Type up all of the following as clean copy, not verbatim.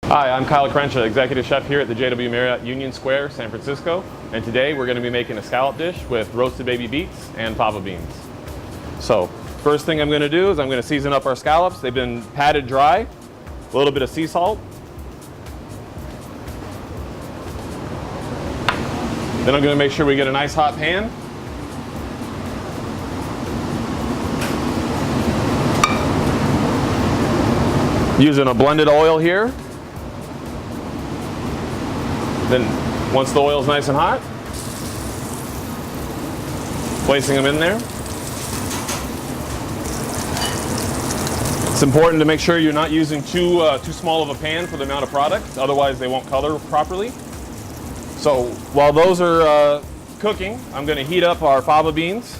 Hi, I'm Kyle Crenshaw, Executive Chef here at the JW Marriott Union Square, San Francisco. And today we're going to be making a scallop dish with roasted baby beets and fava beans. So, first thing I'm going to do is I'm going to season up our scallops. They've been patted dry, a little bit of sea salt. Then I'm going to make sure we get a nice hot pan. Using a blended oil here. Then, once the oil's nice and hot, placing them in there. It's important to make sure you're not using too small of a pan for the amount of product, otherwise they won't color properly. So while those are cooking, I'm going to heat up our fava beans.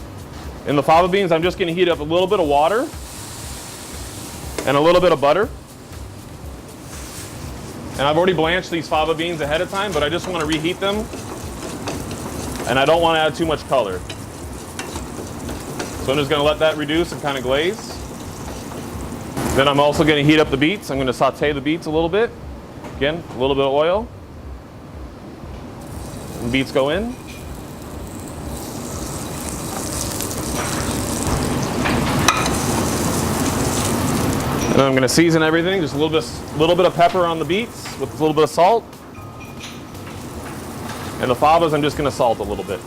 In the fava beans, I'm just going to heat up a little bit of water and a little bit of butter. And I've already blanched these fava beans ahead of time, but I just want to reheat them. And I don't want to add too much color. So I'm just going to let that reduce and kind of glaze. Then I'm also going to heat up the beets. I'm going to saute the beets a little bit. Again, a little bit of oil. And beets go in. And I'm going to season everything, just a little bit of pepper on the beets with a little bit of salt. And the favas I'm just going to salt a little bit.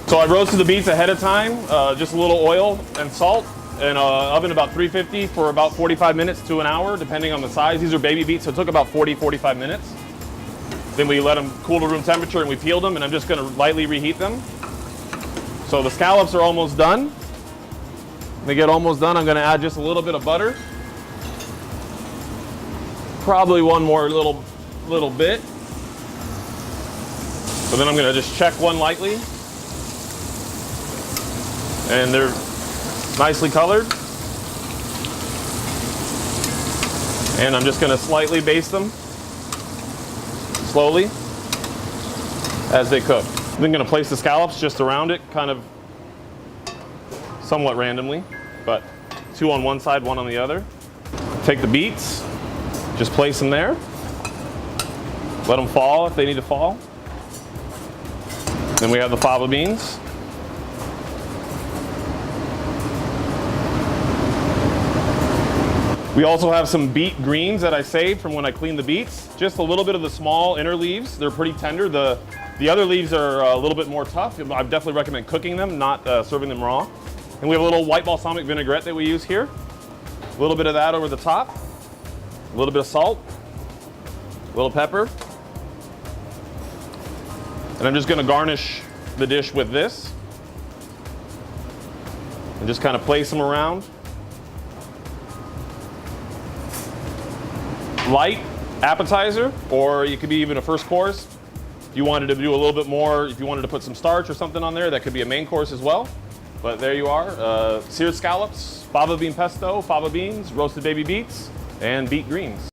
So I roasted the beets ahead of time, just a little oil and salt in an oven about 350 for about 45 minutes to an hour, depending on the size. These are baby beets, so it took about 40-45 minutes. Then we let them cool to room temperature and we peeled them, and I'm just going to lightly reheat them. So the scallops are almost done. When they get almost done, I'm going to add just a little bit of butter. Probably one more little bit. So then I'm going to just check one lightly. And they're nicely colored. And I'm just going to slightly baste them slowly as they cook. I'm going to place the scallops just around it, kind of somewhat randomly, but 2 on one side, 1 on the other. Take the beets. Just place them there. Let them fall if they need to fall. Then we have the fava beans. We also have some beet greens that I saved from when I cleaned the beets. Just a little bit of the small inner leaves. They're pretty tender. The other leaves are a little bit more tough. I definitely recommend cooking them, not serving them raw. And we have a little white balsamic vinaigrette that we use here. A little bit of that over the top. A little bit of salt, a little pepper, and I'm just going to garnish the dish with this and just kind of place them around. Light appetizer, or you could be even a first course. If you wanted to do a little bit more, if you wanted to put some starch or something on there, that could be a main course as well. But there you are, seared scallops, fava bean pesto, fava beans, roasted baby beets, and beet greens.